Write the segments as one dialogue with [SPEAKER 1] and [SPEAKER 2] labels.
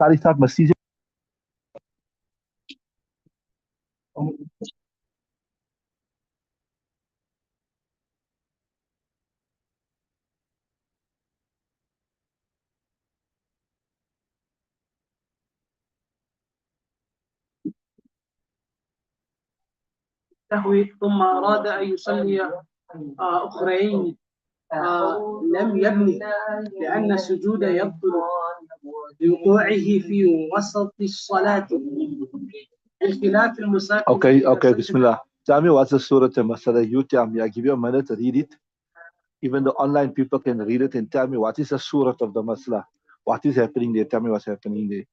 [SPEAKER 1] Sorry, start Masjid.
[SPEAKER 2] تهوي ثم أراد أن يصلي أخرين لم يبني لأن السجود يبطل لوقوعه في وسط الصلاة الخلاف المسافر.
[SPEAKER 1] Okay, Bismillah. Tell me what's the surah Masala. You tell me. I give you a minute to read it. Even the online people can read it and tell me what is the surah of the Masala. What is happening there? Tell me what's happening there.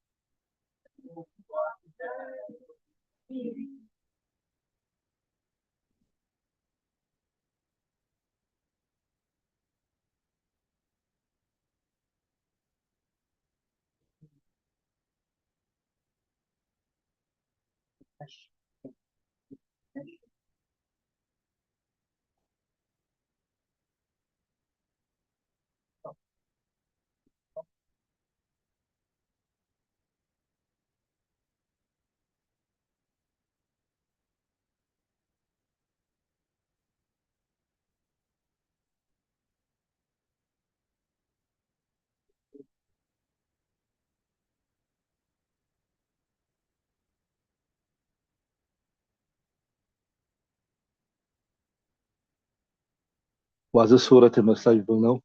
[SPEAKER 1] What's the surah Masala? People know?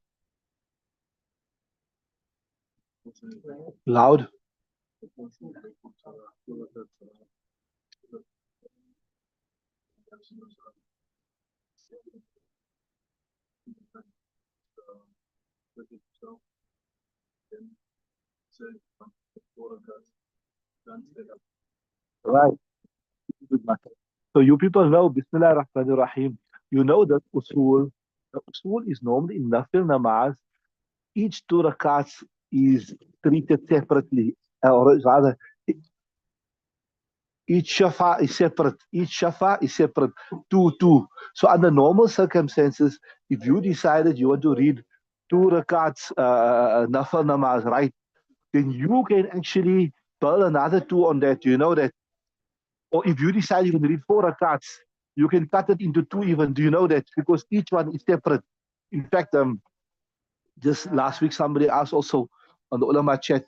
[SPEAKER 1] Loud? Right. Good matter. So you people know Bismillah ar-Rahman ar-Rahim. You know that usul. The usul is normally in Nafil namaz. Each two rakats is treated separately. Or rather, each shafa is separate. Each shafa is separate. Two. So under normal circumstances, if you decided you want to read two rakats nafil namaz, right, then you can actually build another two on that. You know that. Or if you decide you can read four rakats, you can cut it into two even. Do you know that? Because each one is separate. In fact, just last week somebody asked also on the ulama chat.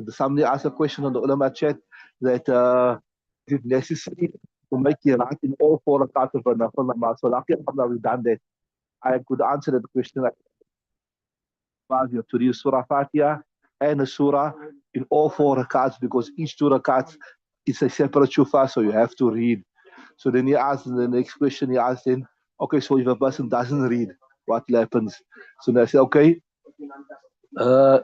[SPEAKER 1] Somebody asked a question on the ulama chat that is it necessary to make qiraat in all four rakats of a nafil namaz? So luckily, alhamdulillah, we've done that. I could answer that question. Like, you have to read Surah Fatiha and a Surah in all four rakats because each two rakats is a separate shufah, so you have to read. So then he asked the next question, he asked then, okay, so if a person doesn't read, what happens? So then I said, okay, uh,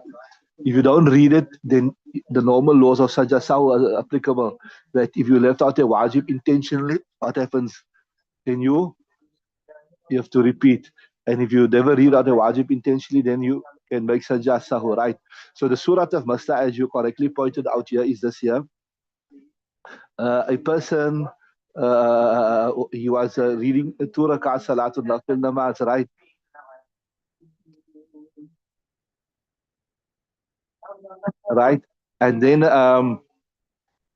[SPEAKER 1] if you don't read it, then the normal laws of Sajjah are applicable. That if you left out a wajib intentionally, what happens? Then you have to repeat. And if you never read out a wajib intentionally, then you can make Sajjah sahu, right? So the surah of Masta, as you correctly pointed out here, is this here. A person, he was reading two rakat salatul nafil namaz, right? Right? And then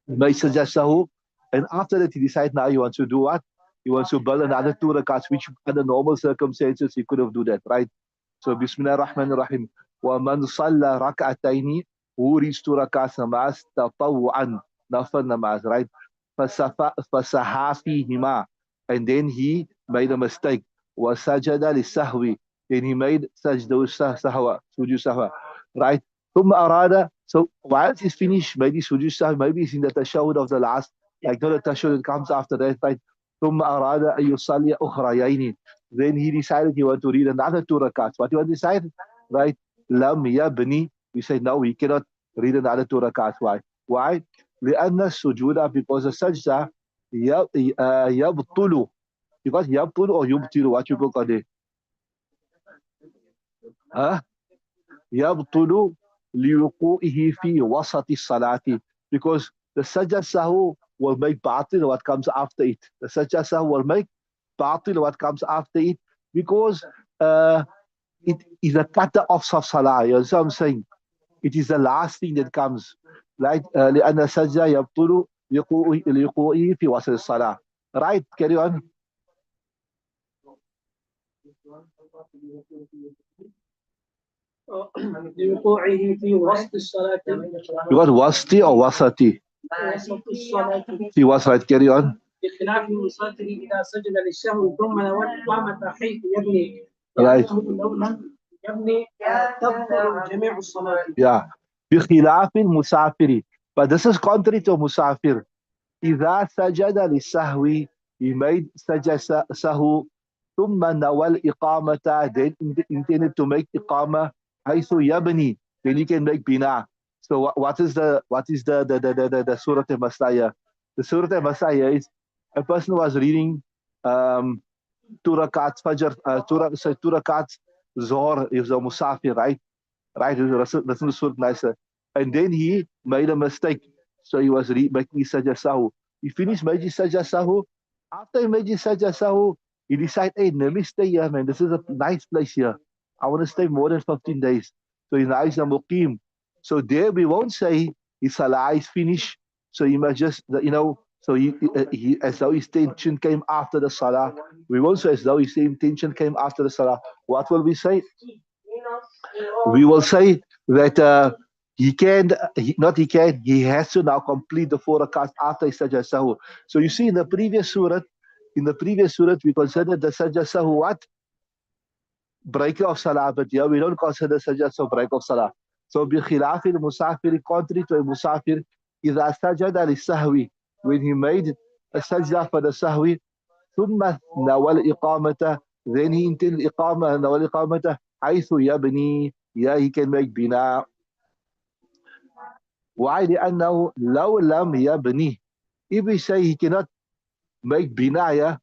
[SPEAKER 1] make Sajjah sahu. And after that, he decides now he wants to do what? He wants to build another two rakats, which under normal circumstances he could have do that, right? So Bismillah ar-Rahman ar-Rahim. وَمَنْ صَلَّى رَكْعَتَيْنِ Who reads two rakats namaz tatawu'an, nafil namaz, right? فَسَهَا فِيهِمَا And then he made a mistake. وَسَجَدَ لِلسَّهْوِ Then he made sajda sahwa, sujud sahwa, right? ثم أراد So once he's finished, maybe sujud sahwi, maybe he's in the tashahud of the last, like not the tashahud that comes after that, right? ثم أراد أن يصلي أخريين Then he decided he wanted to read another two rakats. What he want to decide? Right? Lam yabni. We say no, he cannot read another two rakats. Why? Why? لأن السجود because the sajda يبطل. Because يبطل or يبطل, what you call it? Huh? يبطل لوقوعه في وسط الصلاة. Because the sajda sahu will make batil what comes after it. The sajda sahu will make batil what comes after it because it is a cutter off of salah. You know what I'm saying? It is the last thing that comes. right? لأن السجدة يبطل لوقوعه في وسط الصلاة. Right, carry on.
[SPEAKER 2] لوقوعه في وسط الصلاة.
[SPEAKER 1] You got وسطي or وسطي?
[SPEAKER 2] وسط الصلاة.
[SPEAKER 1] في وسط, right, carry on.
[SPEAKER 2] بخلاف المسافر إذا سجد للسهو ثم نوى الإقامة حيث يبني
[SPEAKER 1] Right.
[SPEAKER 2] لو لم يبني تبطل جميع الصلاة.
[SPEAKER 1] Yeah. بخلاف المسافر. But this is contrary to مسافر. إذا سجد للسهو, he made سجد سهو ثم نوى الإقامة, then intended to make إقامة حيث يبني, then you can make بناء. So what is the Surah al-Masaya? The Surah al-Masaya is a person who was reading two rakats Fajr, two rakats Zohar, is a Musafir, right? Right, listen to Surah nicer. And then he made a mistake. So he was making Sajda Sahu. He finished making Sajda Sahu. After he made Sajda Sahu, he decided, hey, let me stay here, man. This is a nice place here. I want to stay more than 15 days. So he's nice and muqim. So there we won't say his salah is finished. So he must just, so he as though his intention came after the salah. We won't say as though his intention came after the salah. What will we say? We will say that he has to now complete the 4 rakats after his sajda sahu. So you see in the previous surah, we considered the sajda sahu what? Breaker of salah, but here we don't consider sajda sahu break of salah. So بخلاف المسافر, contrary to a musafir, إذا سجد للسهو, when he made a sajda for the sahwi, ثم نوى الإقامة, then he intended الإقامة, نوى الإقامة حيث يبني, yeah, he can make بناء. Why? لأنه لو لم يبني, if we say he cannot make بناء,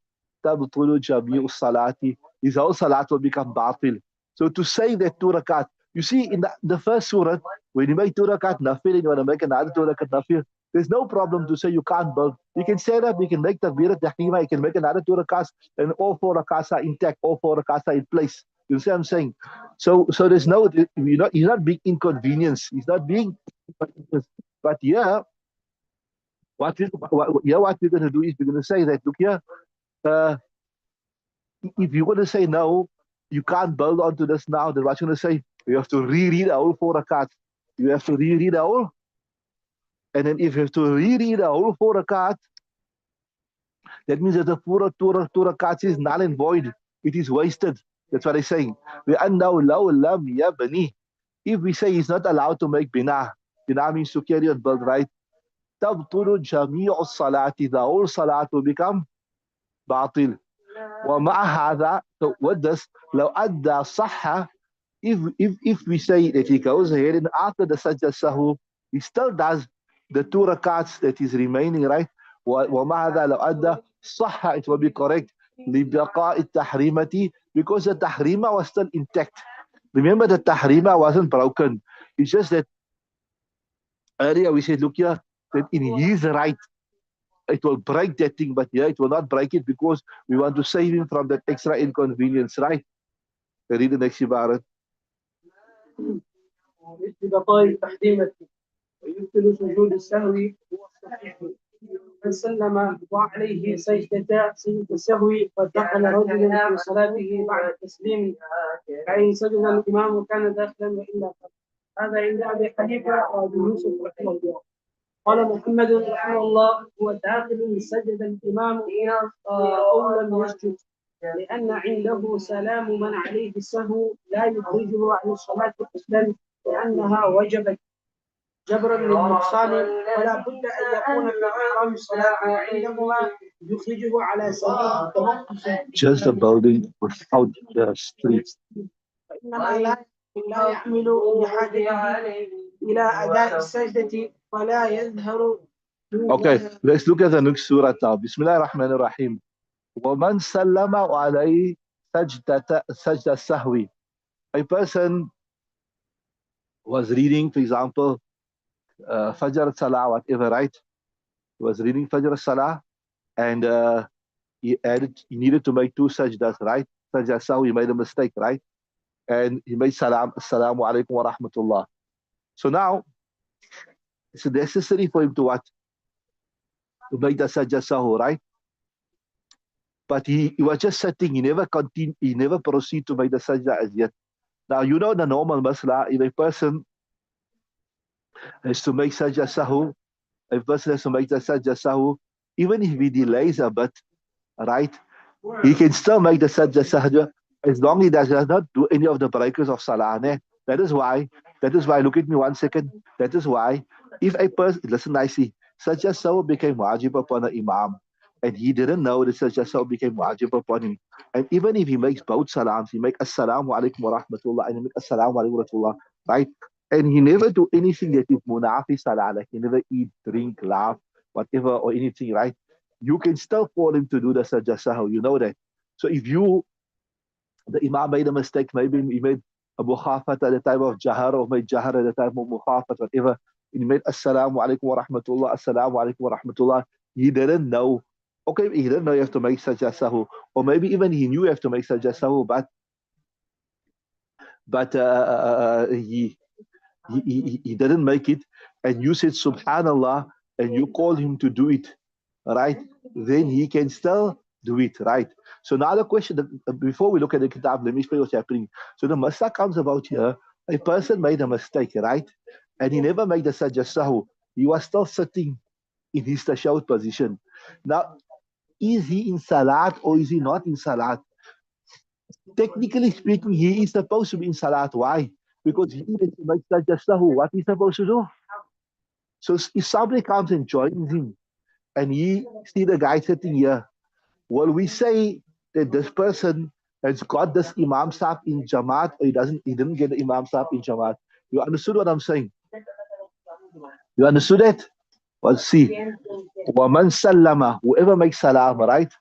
[SPEAKER 1] تبطل جميع الصلاة, his whole salat will become batil. So to say that 2 rakat, you see in the first surah, when you make 2 rakat nafil and you want to make another 2 rakat nafil, there's no problem to say you can't build. You can set up, you can make takbirat tahrima, you can make another 2 rakats, and all 4 rakats are intact, all 4 rakats are in place. You see what I'm saying? So there's no, he's not being inconvenienced. He's not being, but yeah, what we're going to do is we're going to say that, look here, if you're going to say no, you can't build onto this now, then what you're going to say, you have to reread the whole 4 rakats. You have to reread the whole. And then if you have to reread the whole 4 rakats, that means that the 4 rakats is null and void. It is wasted. That's what I'm saying. If we say he's not allowed to make bina means to carry on build, right? تبطل جميع الصلاة, the whole salat will become باطل. ومع هذا, so what does لو أدى صح, if we say that he goes ahead and after the sajda sahu, he still does the 2 rakats that is remaining, right? ومع هذا لو أدى صح, it will be correct. لبقاء التحريمة, because the tahrima was still intact. Remember, the tahrima wasn't broken. It's just that earlier we said, look here, that in his right, it will break that thing, but here it will not break it because we want to save him from that extra inconvenience, right? Read the next ibarat.
[SPEAKER 2] بقاء التحريمة ويبطل سجود السهو هو الصحيح. من سلم وعليه سجدة السهو فدخل رجل في صلاته بعد التسليم فإن سجد الإمام كان داخلا وإلا فلا. هذا عند أبي حنيفة وأبي يوسف رحمه الله. قال محمد رحمه الله هو داخل سجد الإمام أو لم يسجد، لأن عنده سلام من عليه السهو لا يخرجه عن الصلاة أصلا لأنها وجبت جبرا للنقصان، ولا بد أن يكون في إحرام الصلاة وعندهما يخرجه على سبيل التوقف.
[SPEAKER 1] Just the building without the streets.
[SPEAKER 2] فإنما لا يحمل بحاجته إلى أداء السجدة فلا يظهر.
[SPEAKER 1] Okay, let's look at the next surah now. Bismillah ar-Rahman ar-Rahim. وَمَنْ سَلَّمَ عَلَيْهِ سَجْدَ السَّهْوِ. A person was reading, for example, Fajr Salah, whatever, right? He was reading Fajr Salah, and he needed to make 2 sajdas, right? Sajda Sahwi, he made a mistake, right? And he made Assalamu alaikum wa rahmatullah. So now, It's necessary for him to what? To make the sajda sahu, right? But he was just sitting. He never continued. He never proceeded to make the sajda as yet. Now, you know the normal masla, if a person has to make sajda sahu, a person has to make the sajda sahu, even if he delays a bit, right? He can still make the sajda sahu as long as he does not do any of the breakers of salah. That is why, look at me 1 second. That is why, if a person, listen nicely, sajda sahu became wajib upon an imam, and he didn't know that sajda sahu became wajib upon him. And even if he makes both salams, he make assalamu alaikum wa rahmatullah, and he make assalamu alaikum wa rahmatullah, right? And he never do anything that is munafi salah, like he never eat, drink, laugh, whatever, or anything, right? You can still call him to do the sajda sahu. You know that. So if the imam made a mistake, maybe he made a mukhafat at the time of jahar, or made jahar at the time of mukhafat, whatever. He made assalamu alaikum wa rahmatullah, assalamu alaikum wa rahmatullah. He didn't know. Okay, he didn't know you have to make sajda sahu, or maybe even he knew you have to make sajda sahu, but he didn't make it, and you said subhanallah, and you called him to do it, right? Then he can still do it, right? So now the question, before we look at the kitab, let me explain what's happening. So the masla comes about here. A person made a mistake, right? And he never made the sajda sahu. He was still sitting in his tashahud position. Now, is he in salat or is he not in salat? Technically speaking, he is supposed to be in salat. Why? Because he needs to make sajda sahu. What he's supposed to do? So if somebody comes and joins him, and he see the guy sitting here, well, we say that this person has got this Imam Sahib in Jamaat, or he didn't get the Imam Sahib in Jamaat. You understood what I'm saying? You understood it? Well, see, وَمَنْ سَلَّمَ, whoever makes salam, right?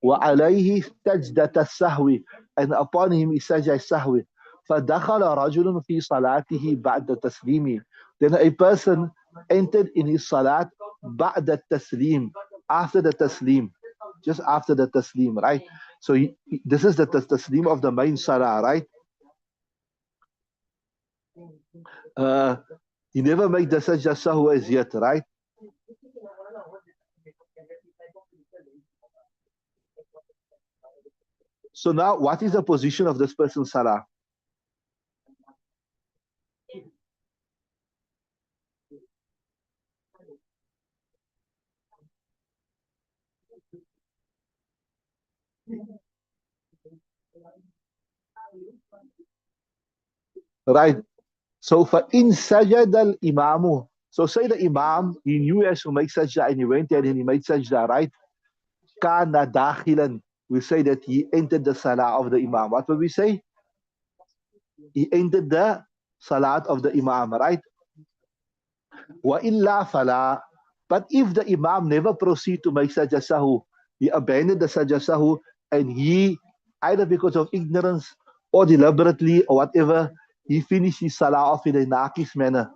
[SPEAKER 1] وَعَلَيْهِ سَجْدَةَ السَّهْوِ, and upon him is sajda sahwi. فَدَخَلَ رَجُلٌ فِي صَلَاتِهِ بَعْدَ تَسْلِيمِ, then a person entered in his salat بعد التسليم, after the taslim, just after the taslim, right? So this is the taslim of the main salah, right? He never made the sajda sahwa as yet, right? So now, what is the position of this person's salah? Right. So for in sajad al imamu. So say the imam, he knew he has to make sajda, and he went there and he made sajda, right? Kana dakhilan. We say that he entered the salah of the imam. What will we say? He entered the salat of the imam, right? Wa illa fala. But if the imam never proceed to make sajda sahu, he abandoned the sajda sahu, and he, either because of ignorance or deliberately or whatever, he finished his salah off in a naqis manner.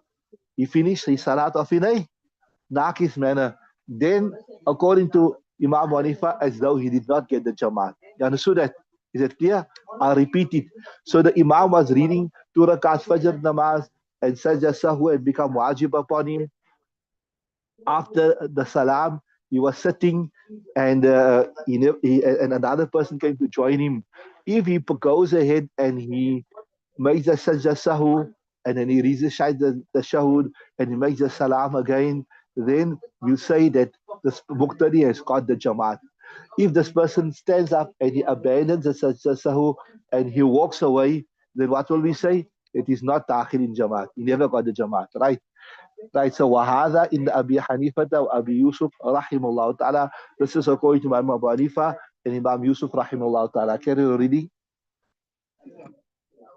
[SPEAKER 1] He finished his salat off in a naqis manner. Then, according to Imam Hanifa, as though he did not get the Jamaat. You understood that? Is it clear? I'll repeat it. So the Imam was reading 2 rakats Fajr namaz, and sajda sahu had become wajib upon him. After the salam, he was sitting, and and another person came to join him. If he goes ahead and he makes the sajda sahu, and then he reads the shahud, and he makes the salam again, then you say that this muqtadi has got the jamaat. If this person stands up and he abandons the sajda sahu and he walks away, then what will we say? It is not dakhil in jamaat. He never got the jamaat, right? Right, so wahada in the Abi Hanifa or Abi Yusuf rahimullah ta'ala. This is according to Imam Abu Hanifa and Imam Yusuf rahimullah ta'ala. Carry on reading.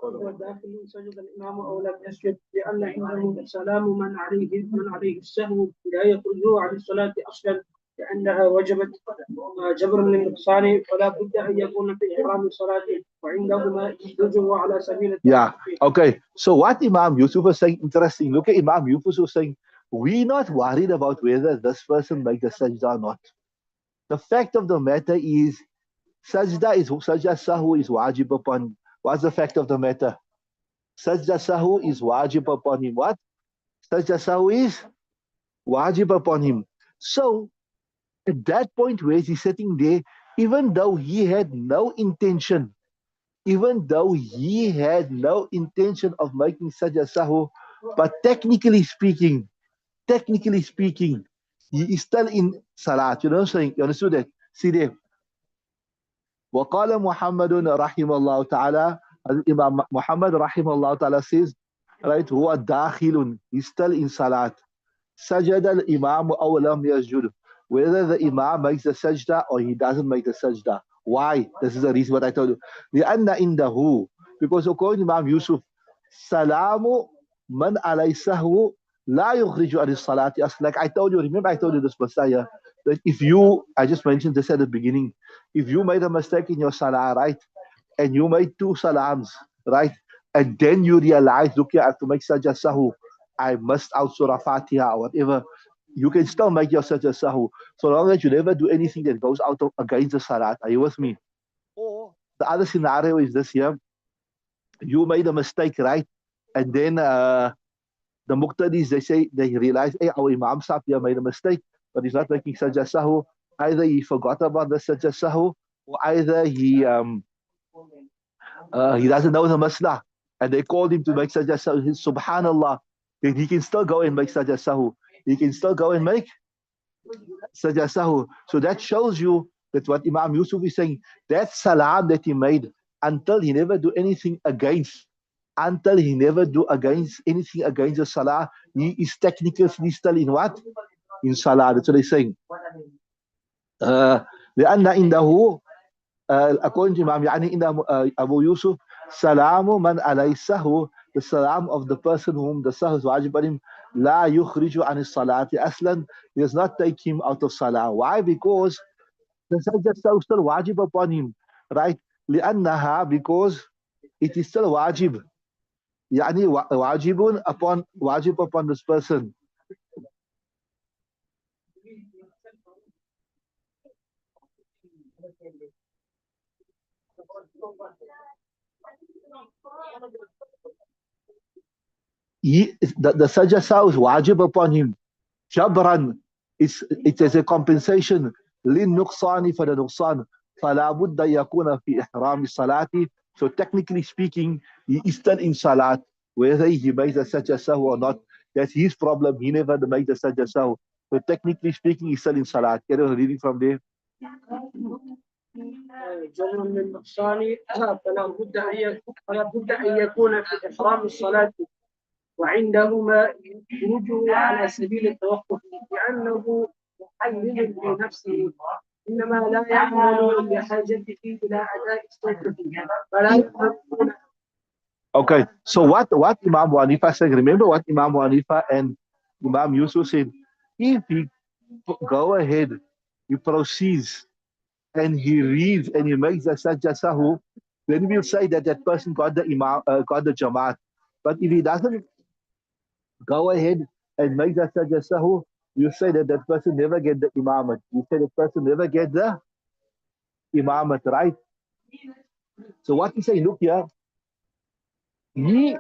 [SPEAKER 2] والداخل سجد الإمام أو لم يسجد لأن عنده سلام من عليه السهو لا يخرجه عن الصلاة أصلا لأنها وجبت جبر للنقصان فلا بد أن يكون في إحرام الصلاة وعندهما يجوز على سبيل
[SPEAKER 1] Yeah, okay. So what Imam Yusuf was saying, interesting. Look at Imam Yusuf was saying, we're not worried about whether this person makes the sajda or not. The fact of the matter is, sajda sahu is wajib upon. What's the fact of the matter? Sajda sahu is wajib upon him. What? Sajda sahu is wajib upon him. So at that point where he's sitting there, even though he had no intention, even though he had no intention of making such a sahu, but technically speaking, he is still in salat. You know what I'm saying? You understood that? See there. وقال محمد رحمه الله تعالى, Imam Muhammad رحمه الله تعالى says, right, هو داخل, he's still in salat. سجد الإمام أو لم يسجد, whether the Imam makes the sajda or he doesn't make the sajda. Why? This is the reason what I told you. لأن عنده, because according to Imam Yusuf, سلام من عليه سهو لا يخرج عن الصلاة. Like I told you, remember I told you this Messiah, that if you, I just mentioned this at the beginning, if you made a mistake in your salah, right, and you made two salams, right? And then you realize, look here, I have to make sajda sahu. I missed out Surah Fatiha or whatever. You can still make your sajda sahu. So long as you never do anything that goes out of against the salat. Are you with me? Or the other scenario is this here. You made a mistake, right? And then the muqtadis, they say, they realize, hey, our Imam Sahib here made a mistake, but he's not making sajda sahu. Either he forgot about the sajda sahu, or either he doesn't know the maslah, and they called him to make sajda sahu. Subhanallah, then he can still go and make sajda sahu. He can still go and make sajda sahu. So that shows you that what Imam Yusuf is saying, that salam that he made, until he never do anything against, until he never do against anything against the salah, he is technically still in what? In salah. That's what they're saying. لأن عنده according to Imam, يعني in Abu Yusuf, salamu man alay sahu, the salam of the person whom the sahu is wajib on him, la yukhriju an salati aslan, does not take him out of salah. Why? Because the sajda sahu is still wajib upon him, right? لأنها, because it is still wajib. يعني wajib upon this person. The sajda sahu is wajib upon him. Jabran, it's as a compensation. للنقصان for the nuqsan. فلا بد يكون في إحرام الصلاة. So technically speaking, he is still in salat, whether he makes a sajda sahu or not. That's his problem. He never made the sajda sahu. So technically speaking, he's still in salat. Carry on reading from there.
[SPEAKER 2] جمع من النقصان فلا بد أن يكون في إحرام الصلاة وعندهما يخرجه على سبيل التوقف لأنه محلل لنفسه إنما لا يعمل لحاجته إلى أداء الصلاة فلا يفهم.
[SPEAKER 1] Okay, so what Imam Abu Hanifa said, remember what Imam Abu Hanifa and Imam Yusuf said, if he go ahead, he proceeds, and he reads and he makes the sajda sahu, then we'll say that that person got the imam, got the jamaat. But if he doesn't go ahead and make the sajda sahu, you say that that person never get the imamat. You say that person never get the imamat, right? So what you say, look here, he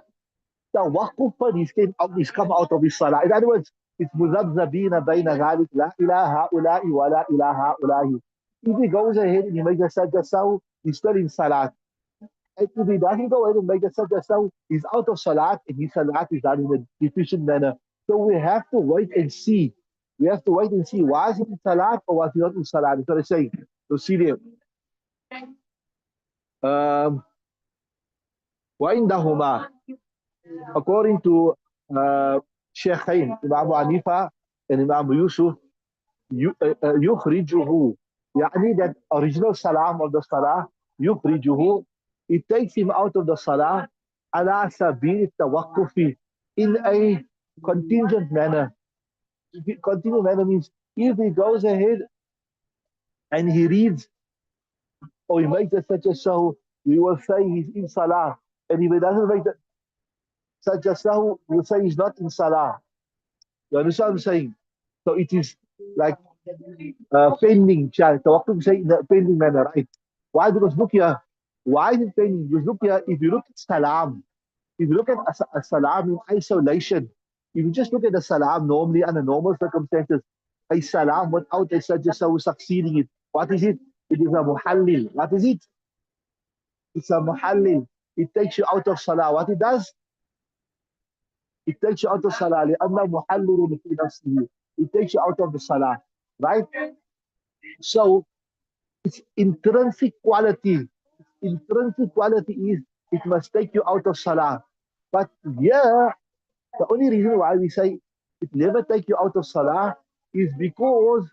[SPEAKER 1] tawaqquf, he's come out of his salah. In other words, it's muzabzabina bayna ghalik, la ilaha ula'i wa la ilaha ula'i. If he goes ahead and he makes the sajda sahu, he's still in salat. And if he doesn't go ahead and make the sajda sahu, he's out of salat, and his salat is done in a deficient manner. So we have to wait and see. We have to wait and see, was he in salat or was he not in salat? That's what I'm saying. So see there. وعندهما, according to Shaykhain, Imam Abu Hanifa and Imam Yusuf, يخرجه, يعني that original salam of the salah, يخرجه, it takes him out of the salah على سبيل التوقف, in a contingent manner. Contingent manner means if he goes ahead and he reads or he makes such a sahu, we will say he's in salah. And if he doesn't make such a sahu, we will say he's not in salah. You understand what I'm saying? So it is like pending, tawakkuf say in a pending manner, right? Why? Because look here, why is it pending? Because look here, if you look at salam, if you look at a salam in isolation, If you just look at the salam normally under normal circumstances, a salam without a sajda sahu succeeding it. What is it? It is a muhallil. What is it? It's a muhallil. It takes you out of salah. What it does? It takes you out of salah. لأنه محلل في نفسه. It takes you out of the salah. Right? So its intrinsic quality. Intrinsic quality is it must take you out of salah. But yeah, the only reason why we say it never take you out of salah is because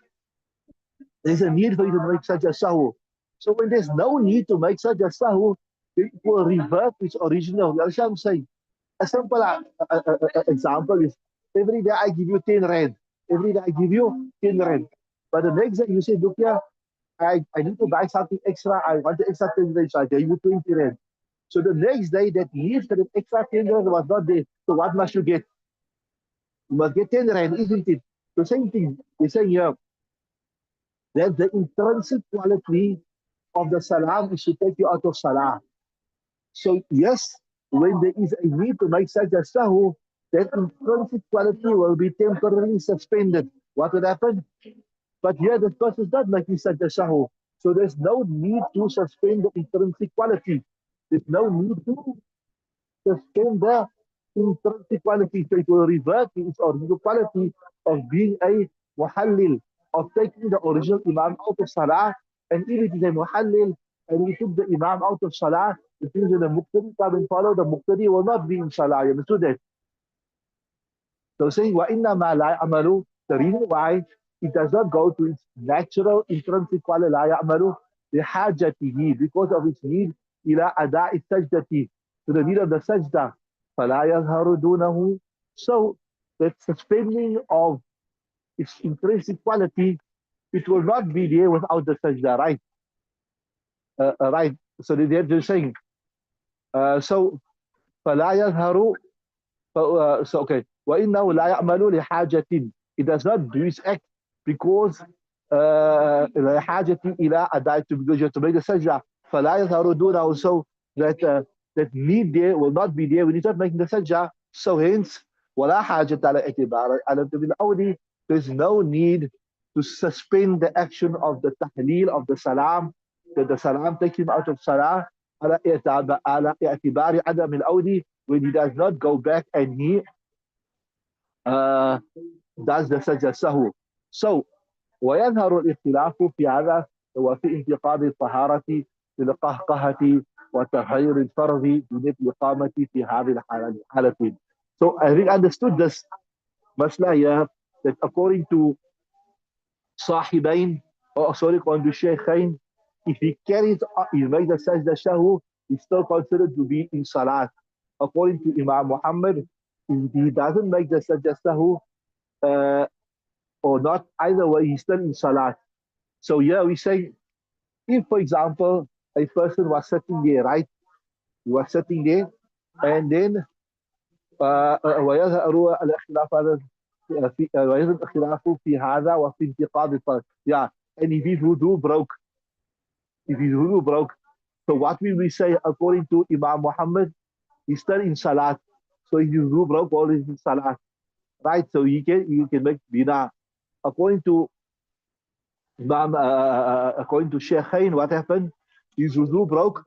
[SPEAKER 1] there's a need for you to make such a sahu. So when there's no need to make such a sahu, it will revert to its original. You understand what I'm saying? A simple example is every day I give you 10 rand. Every day I give you 10 rand. But the next day you say, look here, I need to buy something extra. I want the extra 10 rand, so I gave you 20 rand. So the next day that need for the extra 10 rand was not there. So what must you get? You must get 10 rand, isn't it? The same thing. They're saying here that the intrinsic quality of the salam is to take you out of salah. So yes, when there is a need to make such a sahu, that intrinsic quality will be temporarily suspended. What would happen? But here the person is not making such a sahu. So there's no need to suspend the intrinsic quality. There's no need to suspend the intrinsic quality. So it will revert to its original quality of being a muhallil, of taking the original imam out of salah. And if it is a muhallil, and we took the imam out of salah, it means that the muqtadi come and follow, the muqtadi will not be in salah. You understood that? So saying, وَإِنَّمَا لَا يَعْمَلُ, the reason why it does not go to its natural intrinsic quality, لَا يَعْمَلُ لِحَاجَتِهِ, because of its need, إِلَىٰ أَدَاءِ السَّجْدَةِ, to the need of the sajda. فَلَا يَظْهَرُ دُونَهُ. So that suspending of its intrinsic quality, it will not be there without the sajda, right? Right. So they're saying, so فَلَا يَظْهَرُ. So okay, وَإِنَّهُ لَا يَعْمَلُ لِحَاجَةٍ. It does not do its act because لِحَاجَةٍ إِلَىٰ أَدَاءِ, because you have to make the sajda. فَلَا يَظْهَرُ دُونَهُ, so that need there will not be there when you start making the sajda. So hence, وَلَا حَاجَةَ عَلَى اعْتِبَارِ عَلَى الْأَوْلِ, there's no need to suspend the action of the tahleel of the salam, that the salam takes him out of salah, على اعتبار عدم العودة, when he does not go back and he does the sajda sahu. So ويظهر الاختلاف في هذا وفي انتقاد الطهارة بالقهقهة وتغير الفرض من الإقامة في هذه الحالتين. So I think understood this masla here, that according to Sahibain, or sorry, according to Shaykhain, if he carries, he makes the sajda sahu, he's still considered to be in salat. According to Imam Muhammad, if he doesn't make the sajda sahu, or not, either way, he's still in salat. So here we say, if for example, a person was sitting there, right? He was sitting there, and then ويظهر الاختلاف هذا ويظهر الاختلاف في هذا وفي انتقاد الطرف. Yeah, and if his wudu broke, so what will we say according to Imam Muhammad? He's still in salat. So if his wudu broke, all is in salat, right? So you can make bina. According to Imam, according to Shaykhain, what happened? His wudu broke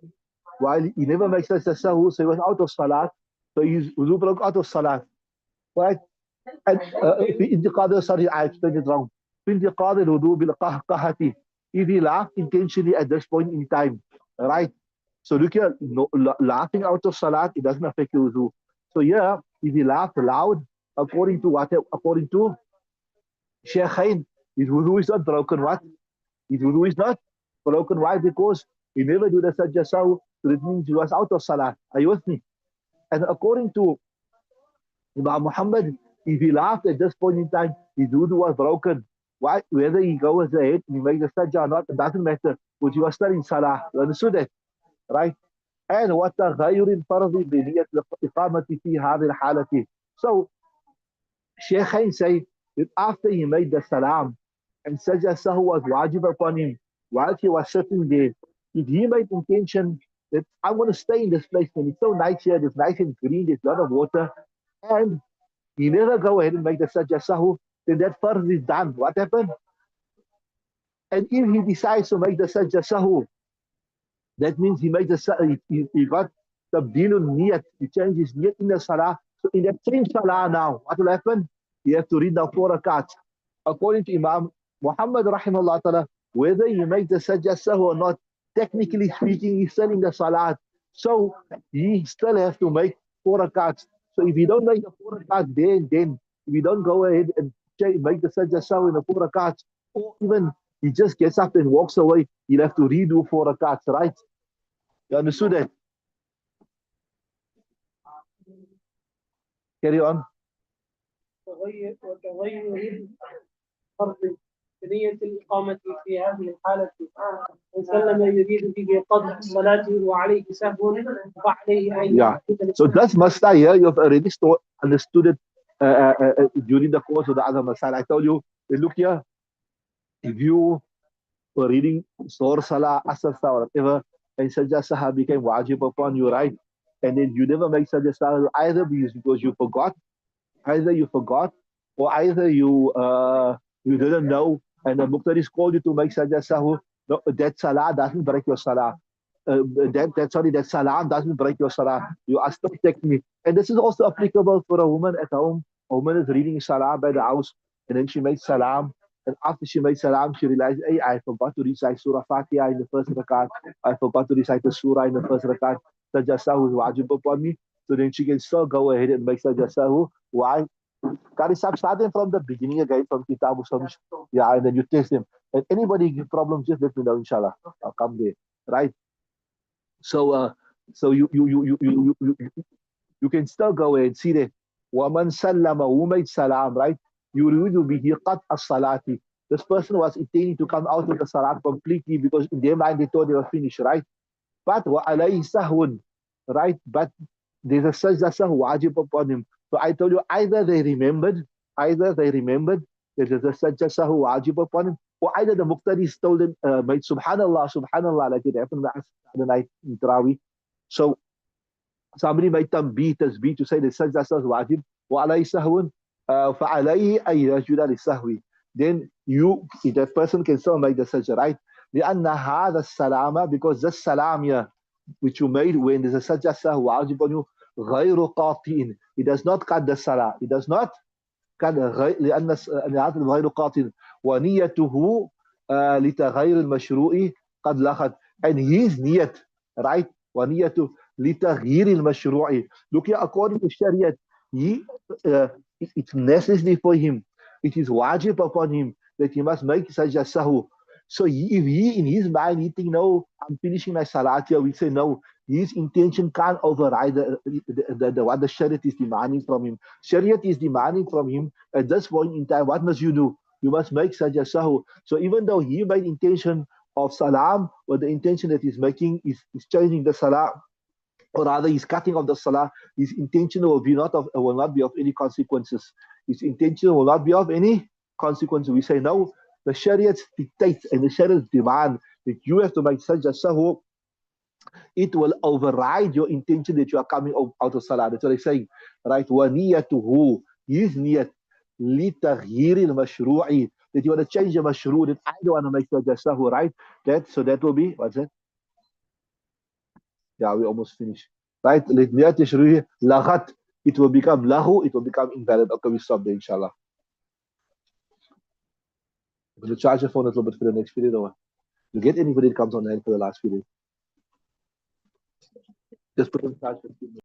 [SPEAKER 1] while he never makes such a sahu, so he was out of salat. So his wudu broke out of salat, right? And في انتقاد, sorry, I explained it wrong. في انتقاد الوضوء بالقهقهة, if he laughed intentionally at this point in time, right? So look here, no, laughing out of salat, it doesn't affect your wudu. So yeah, if he laughed loud, according to Shaykhain, his wudu is not broken. What? His wudu is not broken. Why? Because he never do the sajda sahu, so it means he was out of salat. Are you with me? And according to Imam Muhammad, if he laughed at this point in time, his wudu was broken. Why? Whether he goes ahead and he makes the sajda or not, it doesn't matter, because he was still in salah. You understood that? Right? And وتغير الفرض بنية الإقامة في هذه الحالة. So Shaykhain say that after he made the salam and sajda sahu was wajib upon him while he was sitting there, if he made intention that I want to stay in this place and it's so nice here, it's nice and green, there's a lot of water, and he never go ahead and make the sajda sahu, then that fard is done. What happened? And if he decides to make the sajda sahu, that means he made he got tabdilun niyat. He changed his niyat in the salah. So in that same salah now, what will happen? You have to read now 4 rakats. According to Imam Muhammad rahimahullah ta'ala, whether you make the sajda sahu or not, technically speaking, he's still in the salah. So he still have to make 4 rakats. So if you don't make the 4 rakats, then if you don't go ahead and make the sajda sahu in the 4 rakats, or even he just gets up and walks away, you'll have to redo 4 rakats, right? You understood that? Carry on.
[SPEAKER 2] وتغير فرض بنية الإقامة في هذه الحالة من سلم يريد به قضاء صلاته وعليه سهو فعليه أن
[SPEAKER 1] يعيد. So that's mas'ala here. You have already understood it during the course of the other mas'ala. I told you, look here, if you were reading Sur Salah, Asr Salah, whatever, and Sajda Saha became wajib upon you, right? And then you never make Sajda Saha, either because you forgot, or either you didn't know, and the Muqtadis called you to make Sajda Sahu. No, that Salah doesn't break your Salah. That salam doesn't break your salah. You are still technique. And this is also applicable for a woman at home. A woman is reading salah by the house, and then she makes salam. And after she made salam, she realized, hey, I forgot to recite Surah Fatiha in the first rakat. I forgot to recite the surah in the first rakat. Sajda sahu is wajib upon me. So then she can still go ahead and make sajda sahu. Why? Kari Sahib, start them from the beginning again, from Kitab Usul. Yeah, and then you test them. And anybody give problems, just let me know, inshallah. I'll come there. Right? So you can still go ahead and see that وَمَنْ سَلَّمَ who made salam, right? يُرِيدُ بِهِ قَطْعَ الصَّلَاةِ. This person was intending to come out of the salat completely because in their mind they thought they were finished, right? But وَعَلَيْهِ سَهْوٌ, right? But there's a sajda sahw wajib upon him. So I told you, either they remembered that there's a sajda sahw wajib upon him, or either the muqtadis told him, made subhanallah, like it happened the night in Tarawih. So somebody made tasbih to say the sajda sahw wajib, wa alayhi sahwun, fa alayhi ay yajula li sahwi. Then that person can still make the sajda, right? لأن هذا السلام, because this salam here, which you made when there's a sajda sahw wajib on you, غير قاطئ. It does not cut the salah. It does not cut لأن هذا غير قاطئ ونيته لتغير المشروع قد لغت. And his niyat, right? ونيته لتغيير المشروع. Look here, according to Sharia, it's necessary for him. It is wajib upon him that he must make sajda sahw. So if he in his mind he think, no, I'm finishing my salat here, we say no. His intention can't override what the Shariat is demanding from him. Shariat is demanding from him at this point in time, what must you do? You must make sajda sahw. So even though he made intention of salam, but the intention that he's making is changing the salah, or rather he's cutting off the salah, his intention will not be of any consequences. His intention will not be of any consequences. We say no, the Shariat dictates and the Shariat demand that you have to make sajda sahw. It will override your intention that you are coming out of salah. That's what I'm saying, right? وَنِيَّتُهُ, his niyat, لِتَغْيِيرِ الْمَشْرُوعِ, that you want to change the mashru', that I don't want to make sajda sahw, right? So that will be, what's that? Yeah, we almost finished. Right? لِنِيَّةِ تَشْرُوعِ لَغَتْ, it will become lahu, it will become invalid. Okay, we stop there, inshallah. I'm going to charge the phone a little bit for the next period, or you get anybody that comes on hand for the last period. Just put it in charge for 15 minutes.